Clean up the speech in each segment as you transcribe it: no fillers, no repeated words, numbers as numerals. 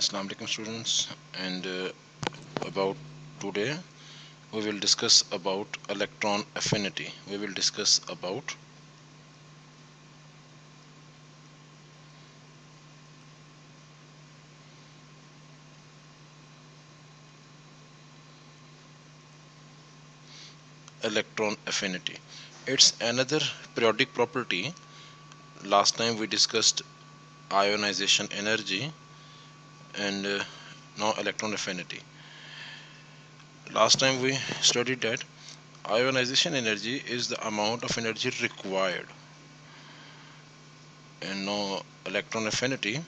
Assalamu alaikum students, and about today we will discuss about electron affinity. We will discuss about electron affinity. It's another periodic property. Last time we discussed ionization energy and now electron affinity. Last time we studied that ionization energy is the amount of energy required, and now electron affinity,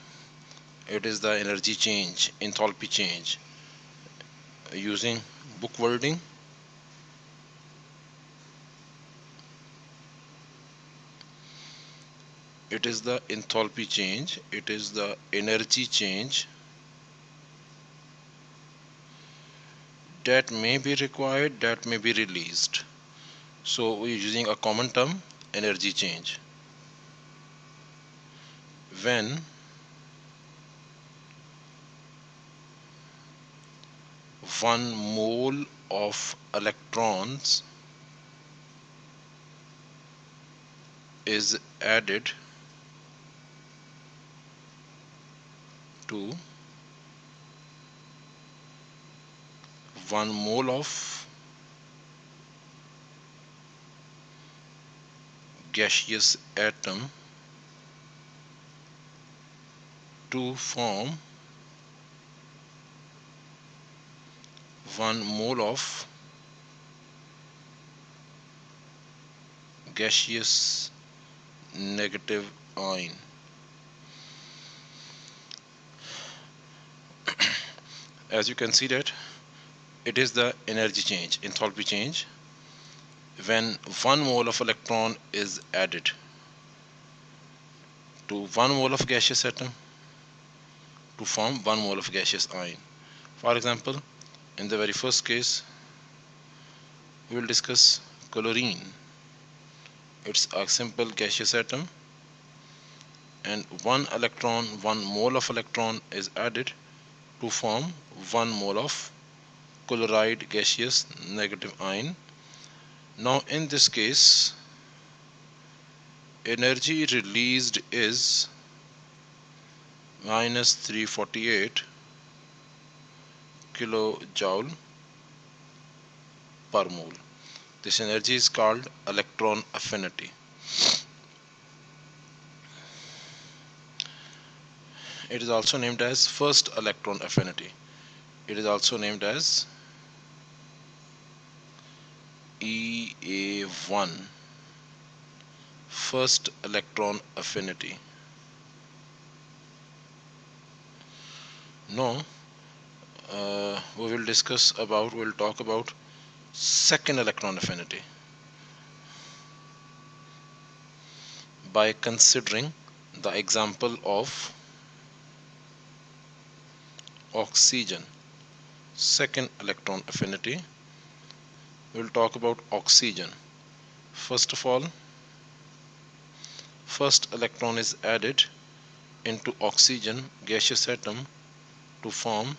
it is the energy change, enthalpy change. Using book wording, it is the enthalpy change, it is the energy change that may be required, that may be released. So we're using a common term, energy change. When one mole of electrons is added to 1 mole of gaseous atom to form 1 mole of gaseous negative ion. As you can see that it is the energy change, enthalpy change, when 1 mole of electron is added to 1 mole of gaseous atom to form 1 mole of gaseous ion. For example, in the very first case, we will discuss chlorine. It's a simple gaseous atom, and 1 mole of electron is added to form 1 mole of chloride gaseous negative ion. Now in this case, energy released is minus 348 kilojoule per mole. This energy is called electron affinity. It is also named as first electron affinity. It is also named as EA1, first electron affinity. Now we'll talk about second electron affinity by considering the example of oxygen. Second electron affinity, we'll talk about oxygen. First of all, first electron is added into oxygen gaseous atom to form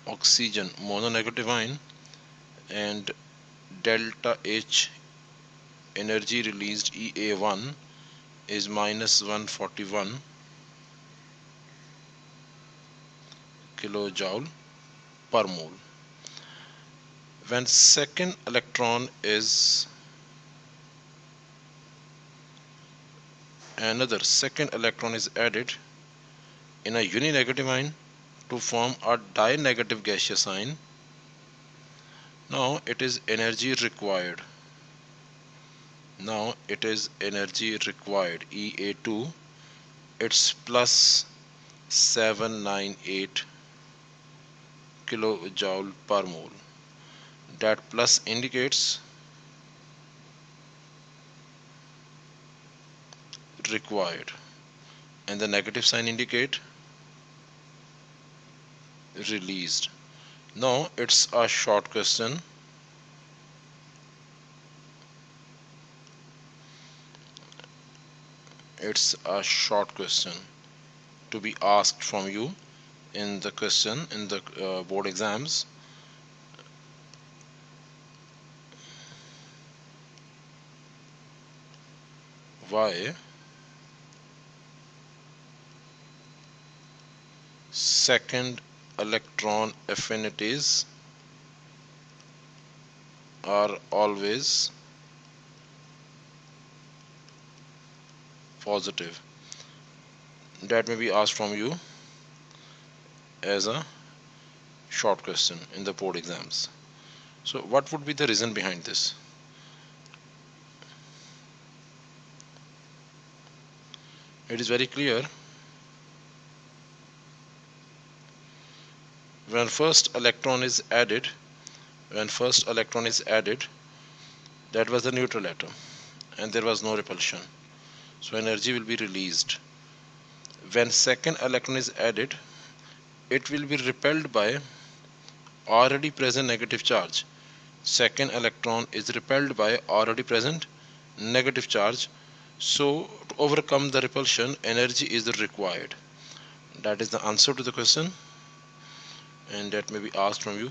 oxygen mononegative ion, and delta H, energy released EA1, is minus 141 kilojoule per mole. When second electron is added in a uninegative ion to form a dinegative gaseous ion, now it is energy required. EA2, it's plus 798 kilojoule per mole. That plus indicates required, and the negative sign indicate released. Now it's a short question. To be asked from you in the question in the board exams. Why second electron affinities are always positive? That may be asked from you as a short question in the board exams. So what would be the reason behind this? It is very clear. When first electron is added, that was the neutral atom and there was no repulsion, so energy will be released. When second electron is added, it will be repelled by already present negative charge. Second electron is repelled by already present negative charge, so to overcome the repulsion, energy is required. That is the answer to the question, and that may be asked from you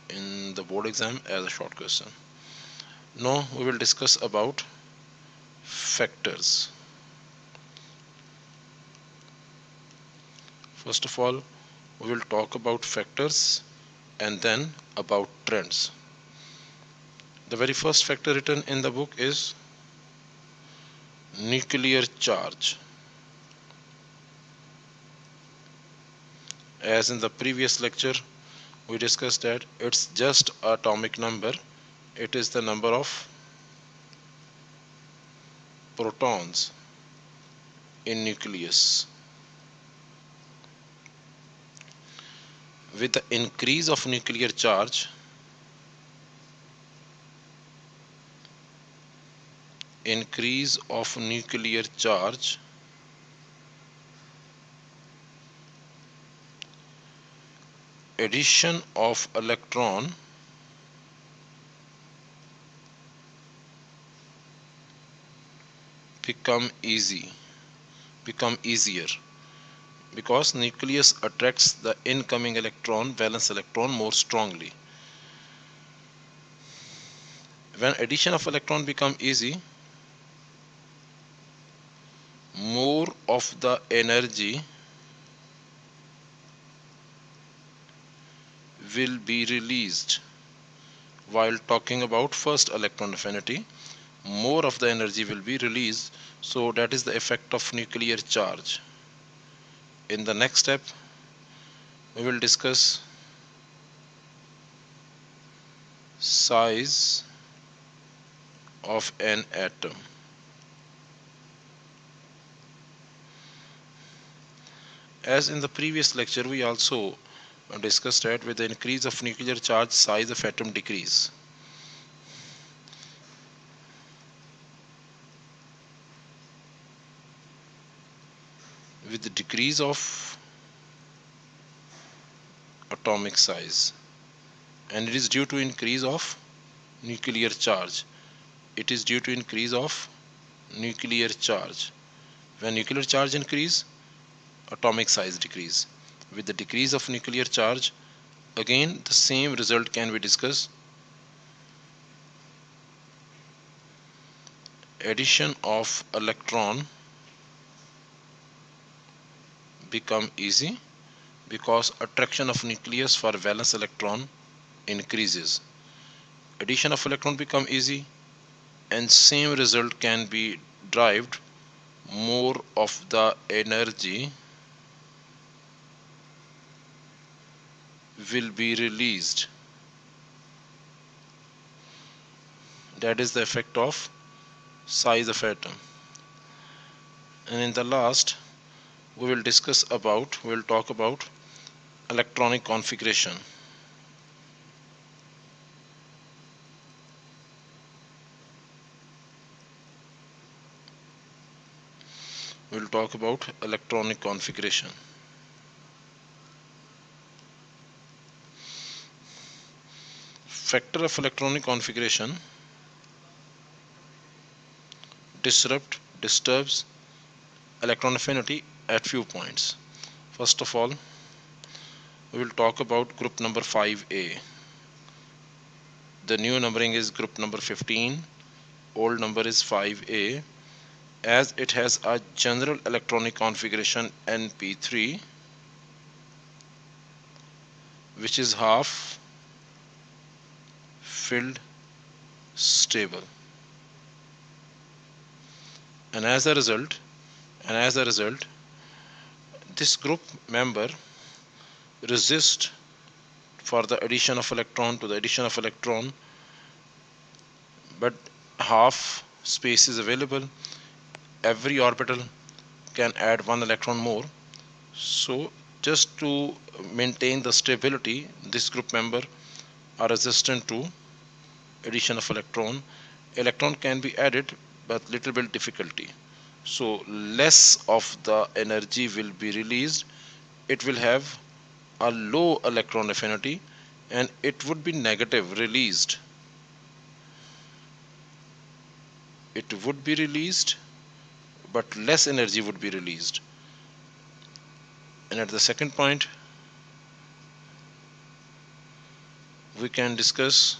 in the board exam as a short question. Now we will discuss about factors. First of all, we will talk about factors and then about trends. The very first factor written in the book is nuclear charge. As in the previous lecture, we discussed that it's just atomic number. It is the number of protons in nucleus. With the increase of nuclear charge, addition of electron become easier, because nucleus attracts the incoming electron, valence electron, more strongly. When addition of electron become easy, more of the energy will be released. While talking about first electron affinity, more of the energy will be released, so that is the effect of nuclear charge. In the next step, we will discuss size of an atom. As in the previous lecture, we also discussed that with the increase of nuclear charge, size of atom decrease. With the decrease of atomic size, and it is due to increase of nuclear charge. It is due to increase of nuclear charge. When nuclear charge increase, atomic size decrease. With the decrease of nuclear charge, again the same result can be discussed. Addition of electron become easy because attraction of nucleus for valence electron increases. Addition of electron become easy and same result can be derived. More of the energy will be released. That is the effect of size of atom. And in the last, we will talk about electronic configuration. We will talk about electronic configuration. Factor of electronic configuration disturbs electron affinity at few points. First of all, we will talk about group number 5A. The new numbering is group number 15, old number is 5A, as it has a general electronic configuration NP3, which is half filled stable, and as a result this group member resists for the addition of electron to the addition of electron, but half space is available. Every orbital can add one electron more. So just to maintain the stability, this group member are resistant to addition of electron. Electron can be added but little bit difficulty. So less of the energy will be released. It will have a low electron affinity and it would be negative released. It would be released but less energy would be released. And at the second point, we can discuss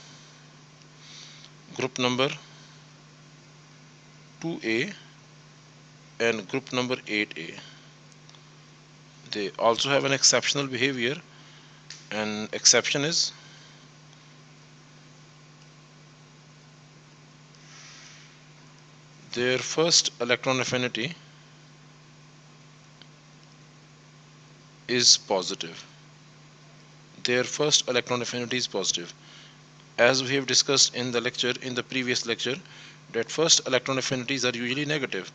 group number 2A and group number 8A. They also have an exceptional behavior, and exception is their first electron affinity is positive. Their first electron affinity is positive. As we have discussed in the previous lecture, that first electron affinities are usually negative,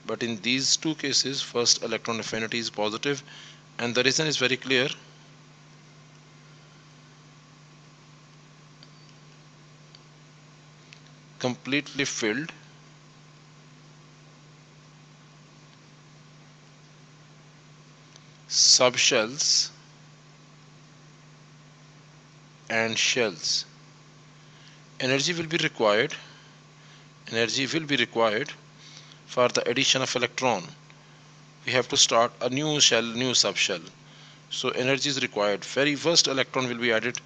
but in these two cases first electron affinity is positive, and the reason is very clear. Completely filled subshells and shells. Energy will be required for the addition of electron. We have to start a new shell, new subshell. So energy is required. Very first electron will be added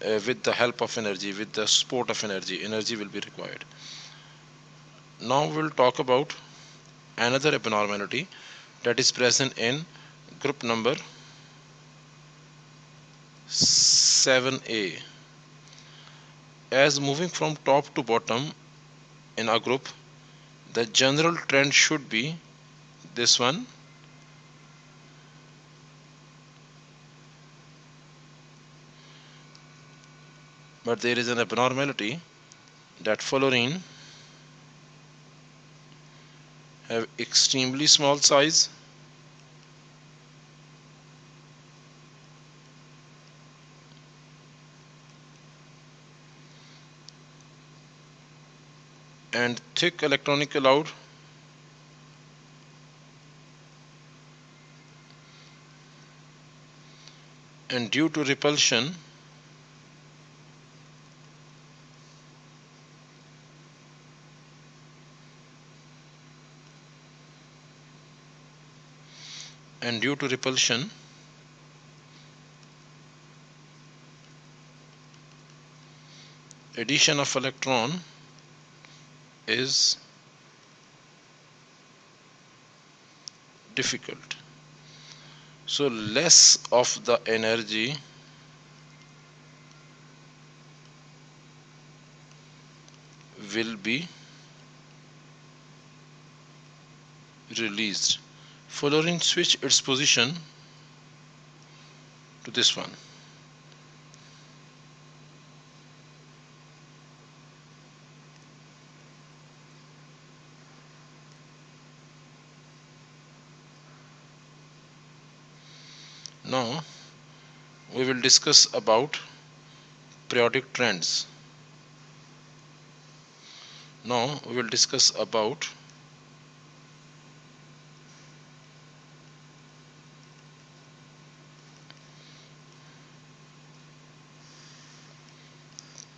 with the help of energy, with the support of energy. Energy will be required. Now we'll talk about another abnormality that is present in group number 7A. As moving from top to bottom in a group, the general trend should be this one, but there is an abnormality that fluorine have extremely small size and thick electronic allowed, and due to repulsion addition of electron is difficult. So less of the energy will be released. Fluorine switch its position to this one. Now we will discuss about periodic trends. Now we will discuss about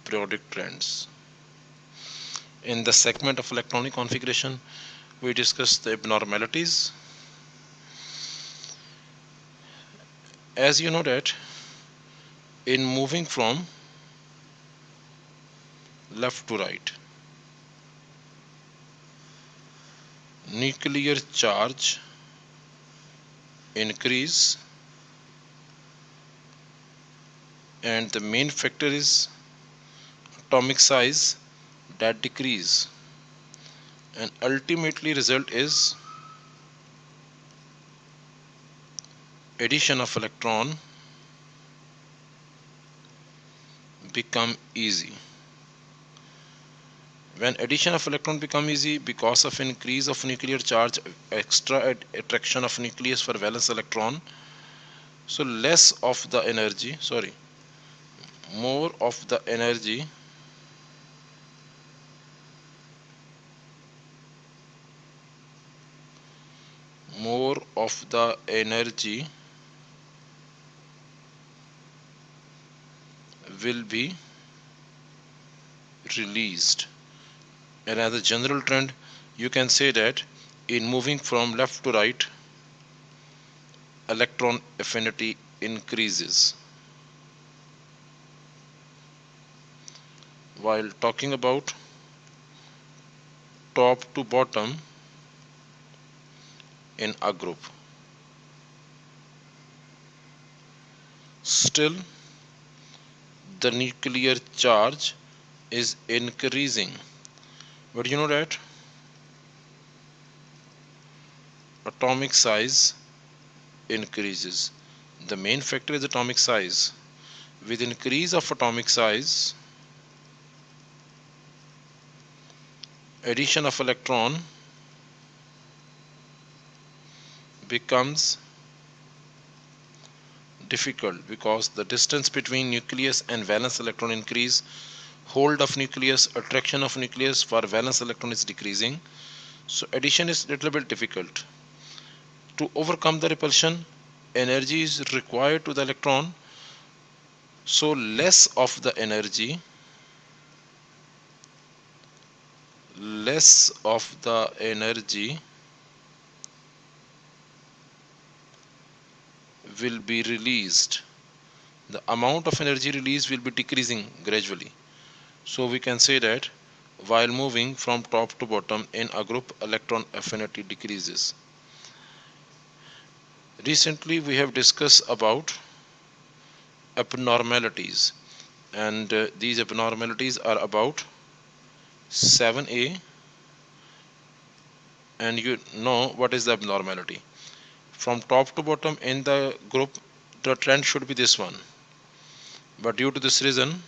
periodic trends. In the segment of electronic configuration, we discussed the abnormalities As you know that in moving from left to right, nuclear charge increase, and the main factor is atomic size that decrease, and ultimately result is addition of electron become easy. When addition of electron become easy because of increase of nuclear charge, extra attraction of nucleus for valence electron, so less of the energy, sorry, more of the energy more of the energy will be released. And as a general trend, you can say that in moving from left to right, electron affinity increases. While talking about top to bottom in a group, still the nuclear charge is increasing. But you know that atomic size increases. The main factor is atomic size. With increase of atomic size, addition of electron becomes difficult because the distance between nucleus and valence electron increase, hold of nucleus, attraction of nucleus for valence electron is decreasing, so addition is little bit difficult. To overcome the repulsion, energy is required to the electron, so less of the energy will be released. The amount of energy released will be decreasing gradually. So we can say that while moving from top to bottom in a group, electron affinity decreases. Recently we have discussed about abnormalities, and these abnormalities are about 7a, and you know what is the abnormality. From top to bottom in the group, the trend should be this one, but due to this reason,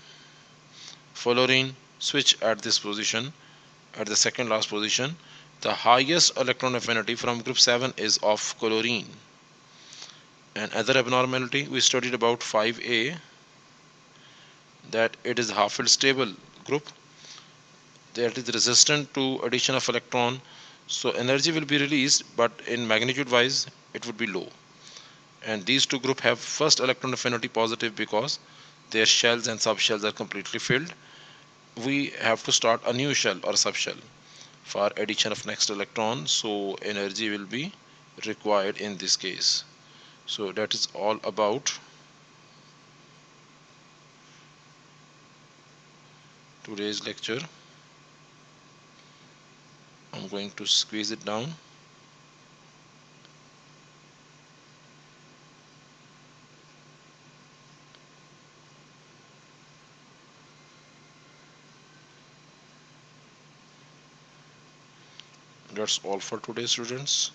fluorine switch at this position, at the second last position. The highest electron affinity from group 7 is of chlorine. And other abnormality we studied about 5a, that it is half-filled stable group that is resistant to addition of electron, so energy will be released but in magnitude wise it would be low. And these two groups have first electron affinity positive because their shells and subshells are completely filled. We have to start a new shell or subshell for addition of next electron, so energy will be required in this case. So that is all about today's lecture. I'm going to squeeze it down. That's all for today, students.